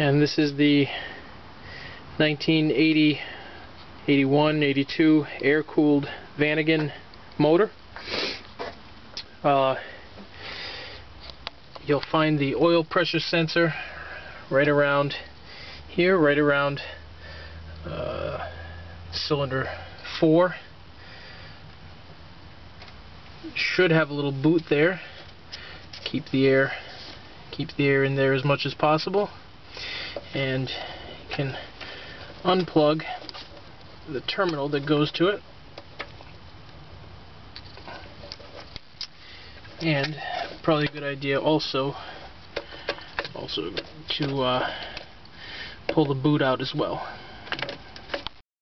And this is the 1980, 81, 82 air-cooled Vanagon motor. You'll find the oil pressure sensor right around here, right around cylinder 4. Should have a little boot there. Keep the air in there as much as possible. And you can unplug the terminal that goes to it. And probably a good idea also to pull the boot out as well.